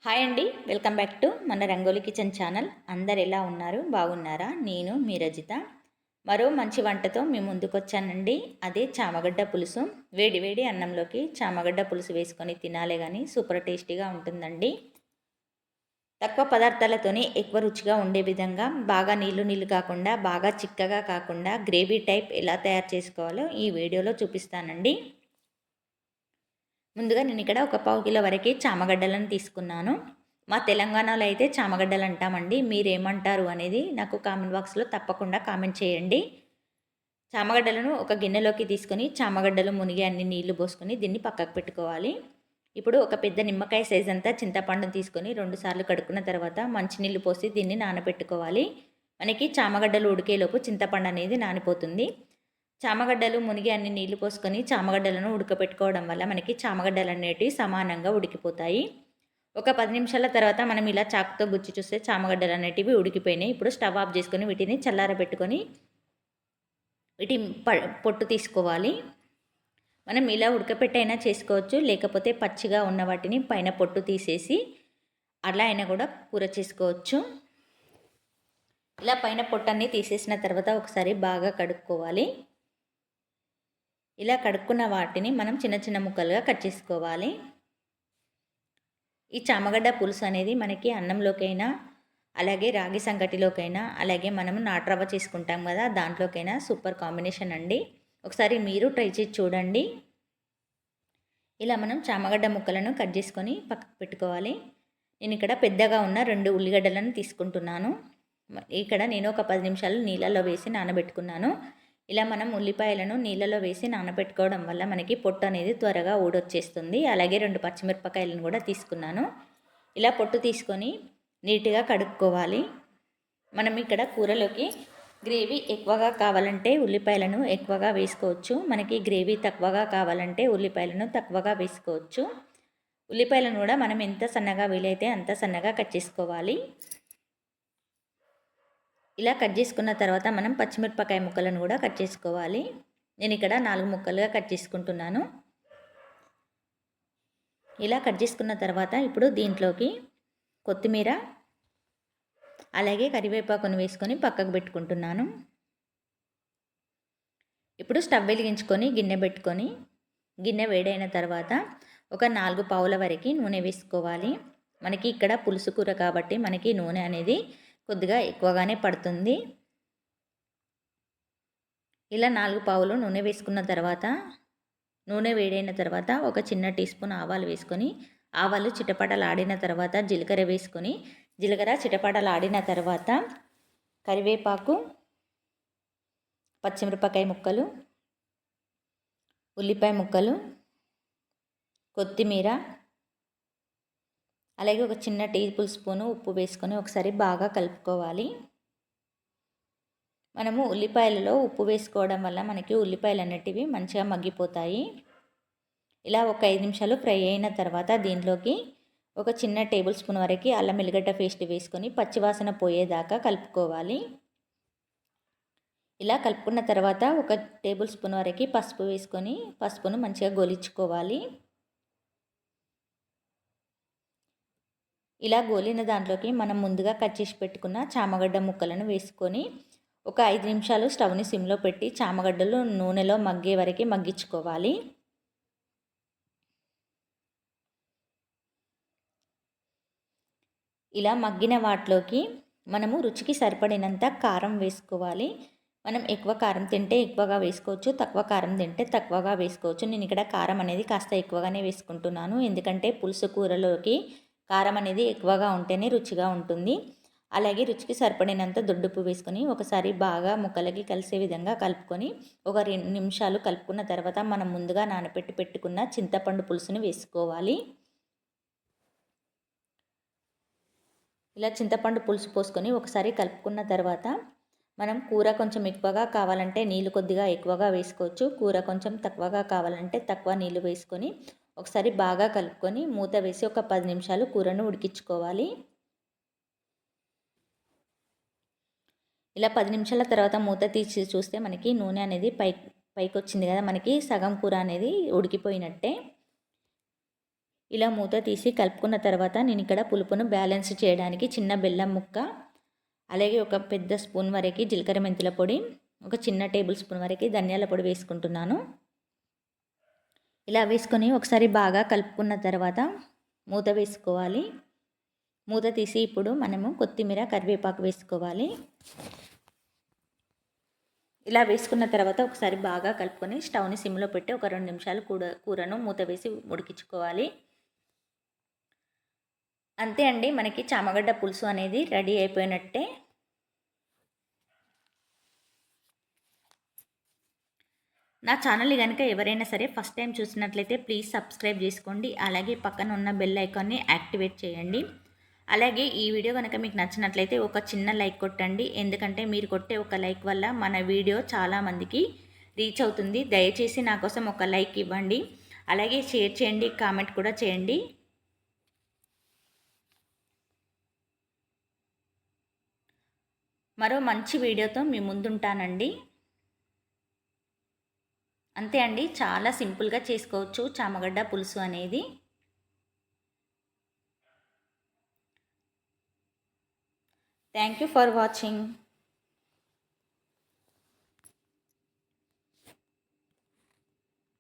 Hi అండి, welcome back to మన rangoli kitchen channel. అందరు ఎలా ఉన్నారు? బాగున్నారా? నేను మీ రజిత మరో మంచి వంటతో మీ ముందుకు వచ్చానండి. అదే చామగడ్డ పులుసు. వేడి వేడి అన్నంలోకి చామగడ్డ పులుసు వేసుకొని తినాలే కానీ సూపర్ టేస్టీగా ఉంటుందండి. తక్కువ పదార్థాలతోనే ఎక్కువ రుచిగా ఉండే విధంగా బాగా నీళ్ళు నీళ్ళు కాకుండా బాగా చిక్కగా కాకుండా గ్రేవీ టైప్ ఎలా తయారు చేసుకోవాలో ఈ వీడియోలో చూపిస్తానండి. ముందుగా నేను ఇక్కడ ఒక పావు కిలో వరకు చామగడ్డలను తీసుకున్నాను. మా తెలంగాణలో అయితే చామగడ్డలు అంటామండి. మీరేమంటారు అనేది నాకు కామెంట్ బాక్స్లో తప్పకుండా కామెంట్ చేయండి. చామగడ్డలను ఒక గిన్నెలోకి తీసుకొని చామగడ్డలు మునిగి అన్ని నీళ్లు పోసుకొని దీన్ని పక్కకు పెట్టుకోవాలి. ఇప్పుడు ఒక పెద్ద నిమ్మకాయ సైజ్ అంతా చింతపండును తీసుకొని 2 సార్లు కడుక్కున్న తర్వాత మంచినీళ్ళు పోసి దీన్ని నానబెట్టుకోవాలి. మనకి చామగడ్డలు ఉడికేలోపు చింతపండు అనేది నానిపోతుంది. చామగడ్డలు మునిగి అన్ని నీళ్లు పోసుకొని చామగడ్డలను ఉడకపెట్టుకోవడం వల్ల మనకి చామగడ్డలు అనేటివి సమానంగా ఉడికిపోతాయి. ఒక 10 నిమిషాల తర్వాత మనం ఇలా చాకుతో గుచ్చి చూస్తే చామగడ్డలు అనేటివి ఉడికిపోయినాయి. ఇప్పుడు స్టవ్ ఆఫ్ చేసుకొని వీటిని చల్లారబెట్టుకొని వీటి పొట్టు తీసుకోవాలి. మనం ఇలా ఉడకపెట్టైనా చేసుకోవచ్చు, లేకపోతే పచ్చిగా ఉన్న వాటిని పైన పొట్టు తీసేసి అలా అయినా కూడా కూర చేసుకోవచ్చు. ఇలా పైన పొట్టన్ని తీసేసిన తర్వాత ఒకసారి బాగా కడుక్కోవాలి. ఇలా కడుక్కున్న వాటిని మనం చిన్న చిన్న ముక్కలుగా కట్ చేసుకోవాలి. ఈ చామగడ్డ పులుసు అనేది మనకి అన్నంలోకైనా, అలాగే రాగి సంగటిలోకైనా, అలాగే మనం నాటురవ్వ చేసుకుంటాం కదా దాంట్లోకైనా సూపర్ కాంబినేషన్ అండి. ఒకసారి మీరు ట్రై చేసి చూడండి. ఇలా మనం చామగడ్డ ముక్కలను కట్ చేసుకొని పక్కకు పెట్టుకోవాలి. నేను ఇక్కడ పెద్దగా ఉన్న 2 ఉల్లిగడ్డలను తీసుకుంటున్నాను. ఇక్కడ నేను ఒక 10 నిమిషాలు నీళ్ళలో వేసి నానబెట్టుకున్నాను. ఇలా మనం ఉల్లిపాయలను నీళ్ళలో వేసి నానబెట్టుకోవడం వల్ల మనకి పొట్టు అనేది త్వరగా ఊడొచ్చేస్తుంది. అలాగే 2 పచ్చిమిరపకాయలను కూడా తీసుకున్నాను. ఇలా పొట్టు తీసుకొని నీట్గా కడుక్కోవాలి. మనం ఇక్కడ కూరలోకి గ్రేవీ ఎక్కువగా కావాలంటే ఉల్లిపాయలను ఎక్కువగా వేసుకోవచ్చు. మనకి గ్రేవీ తక్కువగా కావాలంటే ఉల్లిపాయలను తక్కువగా వేసుకోవచ్చు. ఉల్లిపాయలను కూడా మనం ఎంత సన్నగా వీలైతే అంత సన్నగా కట్ చేసుకోవాలి. ఇలా కట్ చేసుకున్న తర్వాత మనం పచ్చిమిరపకాయ ముక్కలను కూడా కట్ చేసుకోవాలి. నేను ఇక్కడ 4 ముక్కలుగా కట్ చేసుకుంటున్నాను. ఇలా కట్ చేసుకున్న తర్వాత ఇప్పుడు దీంట్లోకి కొత్తిమీర అలాగే కరివేపాకును వేసుకొని పక్కకు పెట్టుకుంటున్నాను. ఇప్పుడు స్టవ్ వెలిగించుకొని గిన్నె పెట్టుకొని గిన్నె వేడైన తర్వాత ఒక 4 పావుల వరకు నూనె వేసుకోవాలి. మనకి ఇక్కడ పులుసు కూర కాబట్టి మనకి నూనె అనేది కొద్దిగా ఎక్కువగానే పడుతుంది. ఇలా 4 పావులు నూనె వేసుకున్న తర్వాత నూనె వేడైన తర్వాత ఒక చిన్న టీ స్పూన్ ఆవాలు వేసుకొని ఆవాలు చిటపటలాడిన తర్వాత జీలకర్ర వేసుకొని జీలకర్ర చిటపటలాడిన తర్వాత కరివేపాకు, పచ్చిమిరపకాయ ముక్కలు, ఉల్లిపాయ ముక్కలు, కొత్తిమీర అలాగే ఒక చిన్న టేబుల్ స్పూను ఉప్పు వేసుకొని ఒకసారి బాగా కలుపుకోవాలి. మనము ఉల్లిపాయలలో ఉప్పు వేసుకోవడం వల్ల మనకి ఉల్లిపాయలు అనేటివి మంచిగా మగ్గిపోతాయి. ఇలా ఒక 5 నిమిషాలు ఫ్రై అయిన తర్వాత దీంట్లోకి ఒక చిన్న టేబుల్ స్పూన్ వరకు అల్లం వెల్లిగడ్డ పేస్ట్ వేసుకొని పచ్చివాసన పోయేదాకా కలుపుకోవాలి. ఇలా కలుపుకున్న తర్వాత ఒక టేబుల్ స్పూన్ వరకు పసుపు వేసుకొని పసుపును మంచిగా గోలించుకోవాలి. ఇలా గోలిన దాంట్లోకి మనం ముందుగా కట్ చేసి పెట్టుకున్న చామగడ్డ ముక్కలను వేసుకొని ఒక 5 నిమిషాలు స్టవ్ని సిమ్లో పెట్టి చామగడ్డలు నూనెలో మగ్గే వరకు మగ్గించుకోవాలి. ఇలా మగ్గిన వాటిలోకి మనము రుచికి సరిపడినంత కారం వేసుకోవాలి. మనం ఎక్కువ కారం తింటే ఎక్కువగా వేసుకోవచ్చు, తక్కువ కారం తింటే తక్కువగా వేసుకోవచ్చు. నేను ఇక్కడ కారం అనేది కాస్త ఎక్కువగానే వేసుకుంటున్నాను. ఎందుకంటే పులుసు కూరలోకి కారం అనేది ఎక్కువగా ఉంటేనే రుచిగా ఉంటుంది. అలాగే రుచికి సరిపడినంత దొడ్డుప్పు వేసుకొని ఒకసారి బాగా ముక్కలకి కలిసే విధంగా కలుపుకొని ఒక 2 నిమిషాలు కలుపుకున్న తర్వాత మనం ముందుగా పెట్టుకున్న చింతపండు పులుసుని వేసుకోవాలి. ఇలా చింతపండు పులుసు పోసుకొని ఒకసారి కలుపుకున్న తర్వాత మనం కూర కొంచెం ఎక్కువగా కావాలంటే నీళ్ళు కొద్దిగా ఎక్కువగా వేసుకోవచ్చు. కూర కొంచెం తక్కువగా కావాలంటే తక్కువ నీళ్ళు వేసుకొని ఒకసారి బాగా కలుపుకొని మూత వేసి ఒక 10 నిమిషాలు కూరను ఉడికించుకోవాలి. ఇలా 10 నిమిషాల తర్వాత మూత తీసి చూస్తే మనకి నూనె అనేది పైకి వచ్చింది కదా, మనకి సగం కూర అనేది ఉడికిపోయినట్టే. ఇలా మూత తీసి కలుపుకున్న తర్వాత నేను ఇక్కడ పులుపును బ్యాలెన్స్ చేయడానికి చిన్న బెల్లం ముక్క, అలాగే ఒక పెద్ద స్పూన్ వరకు జీలకర్ర మెంతుల పొడి, ఒక చిన్న టేబుల్ స్పూన్ వరకు ధనియాల పొడి వేసుకుంటున్నాను. ఇలా వేసుకొని ఒకసారి బాగా కలుపుకున్న తర్వాత మూత వేసుకోవాలి. మూత తీసి ఇప్పుడు మనము కొత్తిమీర, కరివేపాకు వేసుకోవాలి. ఇలా వేసుకున్న తర్వాత ఒకసారి బాగా కలుపుకొని స్టవ్ని సిమ్లో పెట్టి ఒక 2 నిమిషాలు కూరను మూత వేసి ఉడికించుకోవాలి. అంతే అండి, మనకి చామగడ్డ పులుసు అనేది రెడీ అయిపోయినట్టే. నా ఛానల్ని కనుక ఎవరైనా సరే ఫస్ట్ టైం చూసినట్లయితే ప్లీజ్ సబ్స్క్రైబ్ చేసుకోండి. అలాగే పక్కన ఉన్న బెల్ ఐకాన్ని యాక్టివేట్ చేయండి. అలాగే ఈ వీడియో కనుక మీకు నచ్చినట్లయితే ఒక చిన్న లైక్ కొట్టండి. ఎందుకంటే మీరు కొట్టే ఒక లైక్ వల్ల మన వీడియో చాలామందికి రీచ్ అవుతుంది. దయచేసి నా కోసం ఒక లైక్ ఇవ్వండి. అలాగే షేర్ చేయండి, కామెంట్ కూడా చేయండి. మరో మంచి వీడియోతో మీ ముందుంటానండి. అంతే అండి, చాలా సింపుల్గా చేసుకోవచ్చు చామగడ్డ పులుసు అనేది. Thank you for watching.